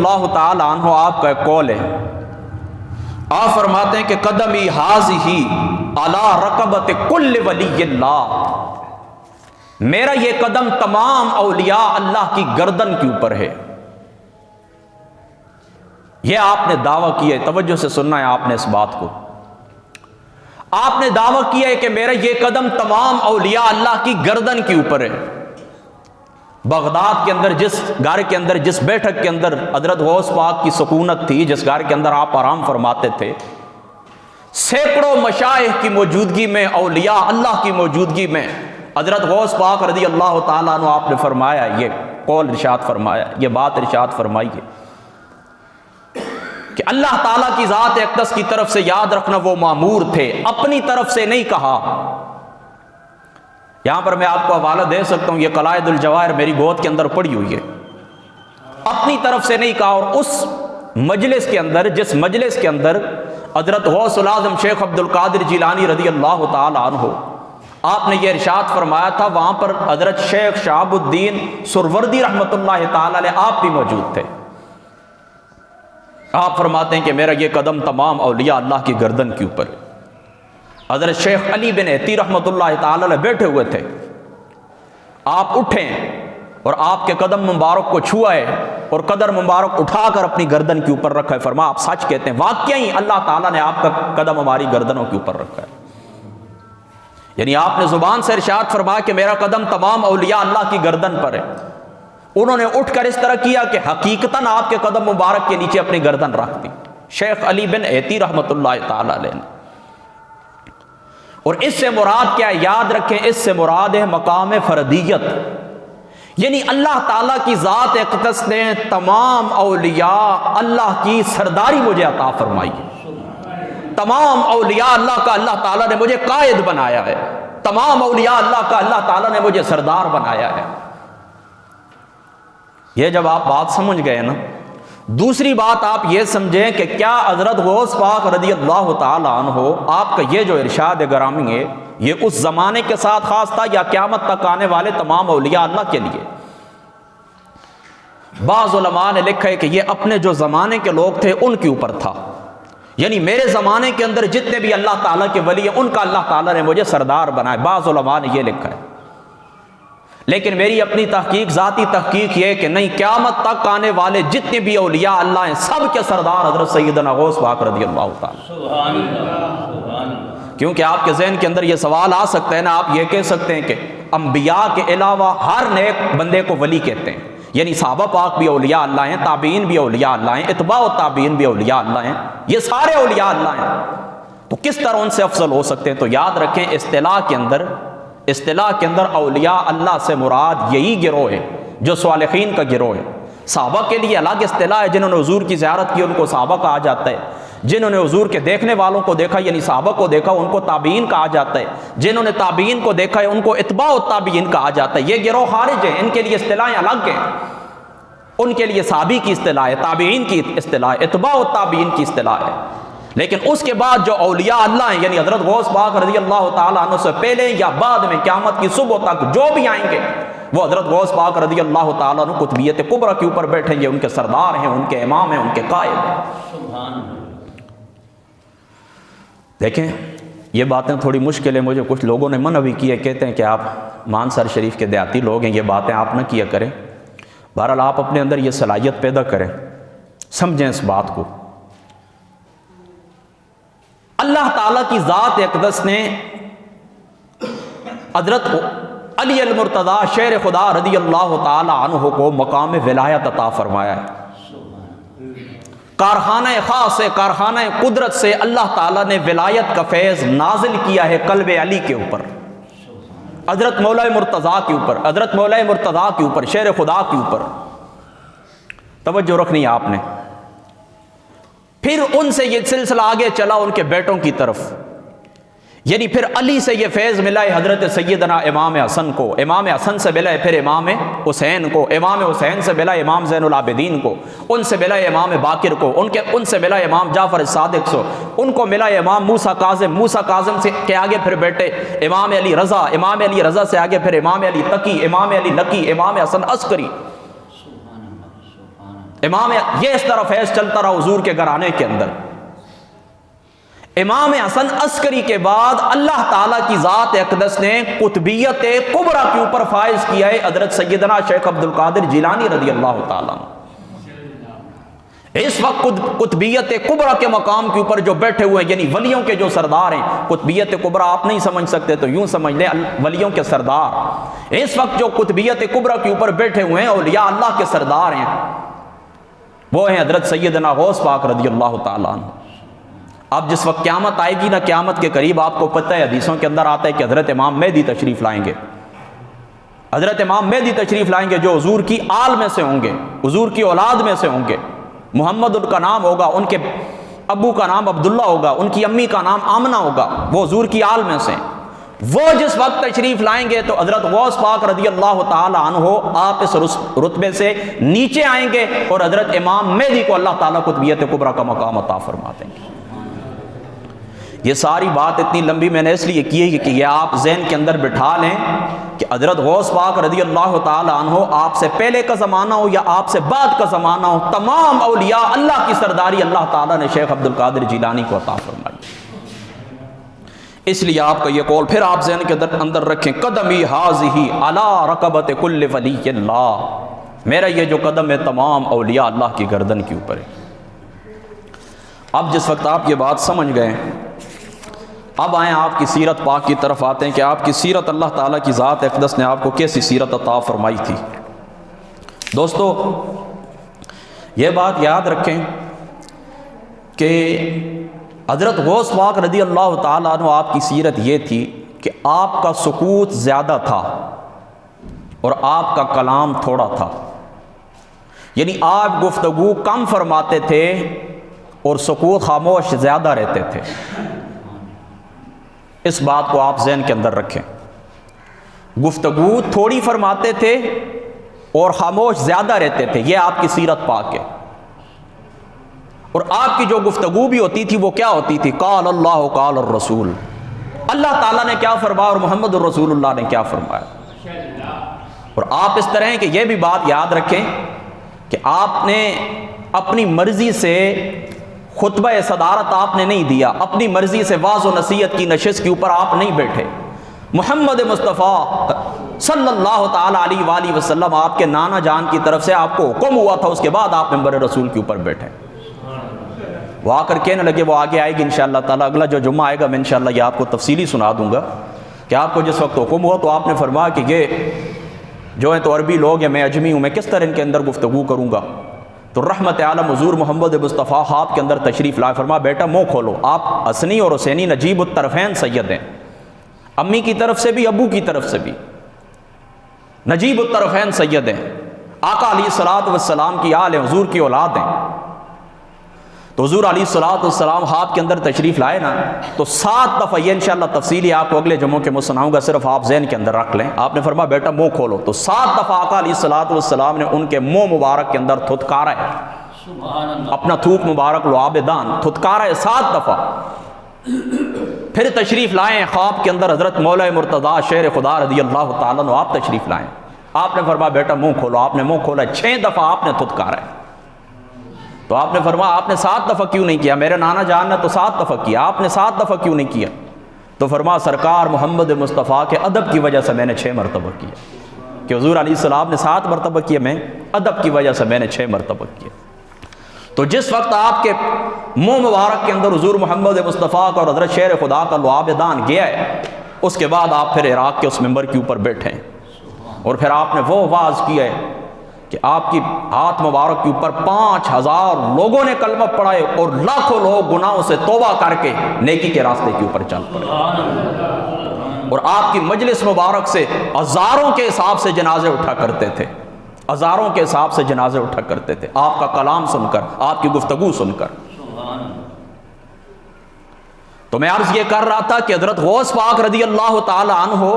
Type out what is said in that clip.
اللہ تعالی عنہ آپ کا ایک قول ہے، آپ فرماتے ہیں کہ قدمی حاذہ علی رقبۃ کل ولی اللہ، میرا یہ قدم تمام اولیاء اللہ کی گردن کے اوپر ہے۔ یہ آپ نے دعویٰ کیا ہے، توجہ سے سننا ہے آپ نے اس بات کو، آپ نے دعویٰ کیا ہے کہ میرا یہ قدم تمام اولیاء اللہ کی گردن کے اوپر ہے۔ بغداد کے اندر جس گھر کے اندر، جس بیٹھک کے اندر حضرت غوث پاک کی سکونت تھی، جس گھر کے اندر آپ آرام فرماتے تھے، سینکڑوں مشائخ کی موجودگی میں، اولیاء اللہ کی موجودگی میں حضرت غوث پاک رضی اللہ تعالیٰ عنہ آپ نے فرمایا، یہ قول ارشاد فرمایا، یہ بات ارشاد فرمائی ہے کہ اللہ تعالیٰ کی ذات اقدس کی طرف سے یاد رکھنا وہ مامور تھے، اپنی طرف سے نہیں کہا۔ یہاں پر میں آپ کو حوالہ دے سکتا ہوں، یہ قلائد الجواہر میری گود کے اندر پڑی ہوئی ہے، اپنی طرف سے نہیں کہا۔ اور اس مجلس کے اندر، جس مجلس کے اندر حضرت غوث العظم شیخ عبد القادر جیلانی رضی اللہ تعالی عنہ آپ نے یہ ارشاد فرمایا تھا، وہاں پر حضرت شیخ شہاب الدین سروردی رحمۃ اللہ تعالی علیہ آپ بھی موجود تھے۔ آپ فرماتے ہیں کہ میرا یہ قدم تمام اولیاء اللہ کی گردن کے اوپر ہے۔ حضرت شیخ علی بن عطی رحمۃ اللہ تعالی علیہ بیٹھے ہوئے تھے، آپ اٹھیں اور آپ کے قدم مبارک کو چھوئے اور قدم مبارک اٹھا کر اپنی گردن کے اوپر رکھا ہے۔ فرمایا آپ سچ کہتے ہیں، واقعی اللہ تعالیٰ نے آپ کا قدم ہماری گردنوں کے اوپر رکھا ہے۔ یعنی آپ نے زبان سے ارشاد فرمایا کہ میرا قدم تمام اولیاء اللہ کی گردن پر ہے۔ انہوں نے اٹھ کر اس طرح کیا کہ حقیقتاً آپ کے قدم مبارک کے نیچے اپنی گردن رکھ دی، شیخ علی بن عطی رحمۃ اللہ تعالی علیہ نے۔ اور اس سے مراد کیا ہے؟ یاد رکھیں، اس سے مراد ہے مقام فردیت، یعنی اللہ تعالیٰ کی ذات اقدس نے تمام اولیاء اللہ کی سرداری مجھے عطا فرمائی ہے۔ تمام اولیاء اللہ کا اللہ تعالیٰ نے مجھے قائد بنایا ہے، تمام اولیاء اللہ کا اللہ تعالیٰ نے مجھے سردار بنایا ہے۔ یہ جب آپ بات سمجھ گئے نا، دوسری بات آپ یہ سمجھیں کہ کیا حضرت غوث پاک رضی اللہ تعالی عنہ آپ کا یہ جو ارشاد گرامی ہے، یہ اس زمانے کے ساتھ خاص تھا یا قیامت تک آنے والے تمام اولیاء اللہ کے لیے؟ بعض علماء نے لکھا ہے کہ یہ اپنے جو زمانے کے لوگ تھے ان کے اوپر تھا، یعنی میرے زمانے کے اندر جتنے بھی اللہ تعالیٰ کے ولی ہیں ان کا اللہ تعالیٰ نے مجھے سردار بنایا۔ بعض علماء نے یہ لکھا ہے، لیکن میری اپنی تحقیق، ذاتی تحقیق یہ ہے کہ نہیں، قیامت تک آنے والے جتنے بھی اولیاء اللہ ہیں سب کے سردار حضرت سیدنا غوث پاک رضی اللہ تعالیٰ۔ سبحان اللہ۔ کیونکہ آپ کے ذہن کے اندر یہ سوال آ سکتا ہے نا، آپ یہ کہہ سکتے ہیں کہ انبیاء کے علاوہ ہر نیک بندے کو ولی کہتے ہیں، یعنی صحابہ پاک بھی اولیاء اللہ ہیں، تابعین بھی اولیاء اللہ ہیں، اتباع و تابعین بھی اولیاء اللہ ہیں، یہ سارے اولیاء اللہ ہیں، تو کس طرح ان سے افضل ہو سکتے ہیں؟ تو یاد رکھیں، اصطلاح کے اندر اولیاء اللہ سے مراد یہی گروہ ہے جو صالحین کا گروہ ہے۔ صحابہ کے لیے الگ اصطلاح ہے، جنہوں نے حضور کی زیارت کی ان کو صحابہ کہا جاتا ہے، جنہوں نے حضور کے دیکھنے والوں کو دیکھا یعنی صحابہ کو دیکھا ان کو تابعین کہا جاتا ہے، جنہوں نے تابعین کو دیکھا ہے ان کو اتباع و تابعین کہا جاتا ہے۔ یہ گروہ خارج ہیں، ان کے لیے اصطلاحیں الگ ہیں، ان کے لیے صحابی کی اصطلاح ہے، تابعین کی اصطلاح ہے، اتباع و تابعین کی اصطلاح ہے۔ لیکن اس کے بعد جو اولیاء اللہ ہیں، یعنی حضرت غوث پاک رضی اللہ تعالیٰ عنہ سے پہلے یا بعد میں قیامت کی صبح تک جو بھی آئیں گے، وہ حضرت غوث پاک رضی اللہ تعالیٰ عنہ قطبیت کبریٰ کے اوپر بیٹھیں گے، ان کے سردار ہیں، ان کے امام ہیں، ان کے قائد ہیں۔ سبحان اللہ۔ دیکھیں، یہ باتیں تھوڑی مشکل ہیں، مجھے کچھ لوگوں نے منع بھی کیا، کہتے ہیں کہ آپ مانسر شریف کے دیہاتی لوگ ہیں، یہ باتیں آپ نہ کیا کریں۔ بہرحال آپ اپنے اندر یہ صلاحیت پیدا کریں، سمجھیں اس بات کو۔ اللہ تعالیٰ کی ذات اقدس نے حضرت علی المرتضیٰ شیر خدا رضی اللہ تعالی عنہ کو مقام ولایت عطا فرمایا ہے۔ کارخانہ خاص ہے، کارخانہ قدرت سے اللہ تعالیٰ نے ولایت کا فیض نازل کیا ہے قلب علی کے اوپر، حضرت مولا مرتضیٰ کے اوپر، حضرت مولا مرتضیٰ کے اوپر، شیر خدا کے اوپر۔ توجہ رکھنی ہے آپ نے۔ پھر ان سے یہ سلسلہ آگے چلا ان کے بیٹوں کی طرف، یعنی پھر علی سے یہ فیض ملا ہے حضرت سیدنا امام حسن کو، امام حسن سے ملا ہے پھر امام حسین کو، امام حسین سے ملا امام زین العابدین کو، ان سے ملا امام باقر کو، ان سے ملا امام جعفر صادق سے، ان کو ملا امام موسیٰ کاظم، موسیٰ کاظم سے کے آگے پھر بیٹے امام علی رضا، امام علی رضا سے آگے پھر امام علی تقی، امام علی نقی، امام حسن عسکری۔ امام یہ اس طرح فیض چلتا رہا حضور کے گھرانے کے اندر۔ امام حسن عسکری کے بعد اللہ تعالیٰ کی ذات اقدس نے قطبیت کبریٰ کے اوپر فائز کیا ہے حضرت سیدنا شیخ عبد القادر جیلانی رضی اللہ تعالیٰ عنہ۔ اس وقت قطبیت کبریٰ کے مقام کے اوپر جو بیٹھے ہوئے ہیں، یعنی ولیوں کے جو سردار ہیں، قطبیت کبریٰ آپ نہیں سمجھ سکتے تو یوں سمجھ لیں ولیوں کے سردار، اس وقت جو قطبیت کبریٰ کے اوپر بیٹھے ہوئے ہیں اولیاء اللہ کے سردار ہیں، وہ ہیں حضرت سیدنا غوث پاک رضی اللہ تعالیٰ عنہ۔ اب جس وقت قیامت آئے گی نا، قیامت کے قریب آپ کو پتہ ہے حدیثوں کے اندر آتا ہے کہ حضرت امام مہدی تشریف لائیں گے۔ حضرت امام مہدی تشریف لائیں گے جو حضور کی آل میں سے ہوں گے، حضور کی اولاد میں سے ہوں گے۔ محمد ان کا نام ہوگا، ان کے ابو کا نام عبداللہ ہوگا، ان کی امی کا نام آمنہ ہوگا، وہ حضور کی آل میں سے۔ وہ جس وقت تشریف لائیں گے تو حضرت غوث پاک رضی اللہ تعالی عنہ آپ اس رتبے سے نیچے آئیں گے اور حضرت امام مہدی کو اللہ تعالیٰ قطبیت کبریٰ کا مقام عطا فرما دیں گے۔ یہ ساری بات اتنی لمبی میں نے اس لیے کی ہے کہ یہ آپ ذہن کے اندر بٹھا لیں کہ حضرت غوث پاک رضی اللہ تعالی عنہ آپ سے پہلے کا زمانہ ہو یا آپ سے بعد کا زمانہ ہو، تمام اولیاء اللہ کی سرداری اللہ تعالیٰ نے شیخ عبد القادر جیلانی کو عطا فرمائی۔ اس لیے آپ کا یہ قول پھر آپ ذہن کے اندر رکھیں، قدمی حاذہ علی رقبۃ کل ولی اللہ، میرا یہ جو قدم ہے تمام اولیاء اللہ کی گردن کے اوپر ہے۔ اب جس وقت آپ یہ بات سمجھ گئے، اب آئیں آپ کی سیرت پاک کی طرف آتے ہیں کہ آپ کی سیرت اللہ تعالیٰ کی ذات اقدس نے آپ کو کیسی سیرت عطا فرمائی تھی۔ دوستو یہ بات یاد رکھیں کہ حضرت غوث پاک رضی اللہ تعالیٰ عنہ آپ کی سیرت یہ تھی کہ آپ کا سکوت زیادہ تھا اور آپ کا کلام تھوڑا تھا، یعنی آپ گفتگو کم فرماتے تھے اور سکوت خاموش زیادہ رہتے تھے۔ اس بات کو آپ ذہن کے اندر رکھیں، گفتگو تھوڑی فرماتے تھے اور خاموش زیادہ رہتے تھے، یہ آپ کی سیرت پاک ہے۔ اور آپ کی جو گفتگو بھی ہوتی تھی وہ کیا ہوتی تھی؟ قال اللہ قال الرسول، اللہ تعالیٰ نے کیا فرمایا اور محمد الرسول اللہ نے کیا فرمایا۔ اور آپ اس طرح کہ یہ بھی بات یاد رکھیں کہ آپ نے اپنی مرضی سے خطبہ صدارت آپ نے نہیں دیا، اپنی مرضی سے واعظ و نصیحت کی نشست کے اوپر آپ نہیں بیٹھے۔ محمد مصطفیٰ صلی اللہ تعالیٰ علیہ وآلہ وسلم آپ کے نانا جان کی طرف سے آپ کو حکم ہوا تھا، اس کے بعد آپ منبر رسول کے اوپر بیٹھے۔ وہ آ کر کہنے لگے، وہ آگے آئے گی انشاءاللہ تعالیٰ، اگلا جو جمعہ آئے گا میں انشاءاللہ یہ آپ کو تفصیلی سنا دوں گا کہ آپ کو جس وقت حکم ہوا تو آپ نے فرمایا کہ یہ جو ہیں تو عربی لوگ ہیں، میں اجمی ہوں، میں کس طرح ان کے اندر گفتگو کروں گا؟ تو رحمت عالم حضور محمد مصطفیٰ خواب کے اندر تشریف لائے، فرمایا بیٹا منہ کھولو، آپ حسنی اور حسینی نجیب الطرفین سید ہیں، امی کی طرف سے بھی ابو کی طرف سے بھی نجیب الطرفین سید ہیں، آقا علیہ الصلوۃ والسلام کی آل ہیں، حضور کی اولاد ہیں۔ تو حضور علیہ الصلوۃ والسلام خواب کے اندر تشریف لائے نا تو 7 دفعہ، یہ انشاءاللہ تفصیلی آپ کو اگلے جمعوں کے میں سناؤں گا، صرف آپ ذہن کے اندر رکھ لیں، آپ نے فرمایا بیٹا منہ کھولو، تو 7 دفعہ آقا علیہ الصلوۃ والسلام نے ان کے منہ مبارک کے اندر تھتکارا ہے، اپنا تھوک مبارک لعابدان تھتکارا ہے 7 دفعہ۔ پھر تشریف لائے ہیں خواب کے اندر حضرت مولا مرتضیٰ شیر خدا رضی اللہ تعالیٰ عنہ، آپ تشریف لائیں، آپ نے فرمایا بیٹا منہ کھولو، آپ نے منہ کھولا، 6 دفعہ آپ نے تھتکارا ہے۔ تو آپ نے فرمایا آپ نے 7 دفعہ کیوں نہیں کیا؟ میرے نانا جان نے تو 7 دفعہ کیا، آپ نے 7 دفعہ کیوں نہیں کیا؟ تو فرمایا سرکار محمد مصطفیٰ کے ادب کی وجہ سے میں نے 6 مرتبہ کیا، کہ حضور علیہ السلام نے 7 مرتبہ کیا، میں ادب کی وجہ سے میں نے 6 مرتبہ کیا۔ تو جس وقت آپ کے منہ مبارک کے اندر حضور محمد مصطفیٰ کا اور حضرت شیر خدا کا لعابدان گیا ہے، اس کے بعد آپ پھر عراق کے اس منبر کے اوپر بیٹھے اور پھر آپ نے وہ واعظ کیا ہے کہ آپ کی ہاتھ مبارک کے اوپر 5000 لوگوں نے کلمہ پڑھائے اور لاکھوں لوگ گناہوں سے توبہ کر کے نیکی کے راستے کے اوپر چل پڑے، اور آپ کی مجلس مبارک سے ہزاروں کے حساب سے جنازے اٹھا کرتے تھے، ہزاروں کے حساب سے جنازے اٹھا کرتے تھے آپ کا کلام سن کر، آپ کی گفتگو سن کر۔ تو میں عرض یہ کر رہا تھا کہ حضرت غوث پاک رضی اللہ تعالی عنہ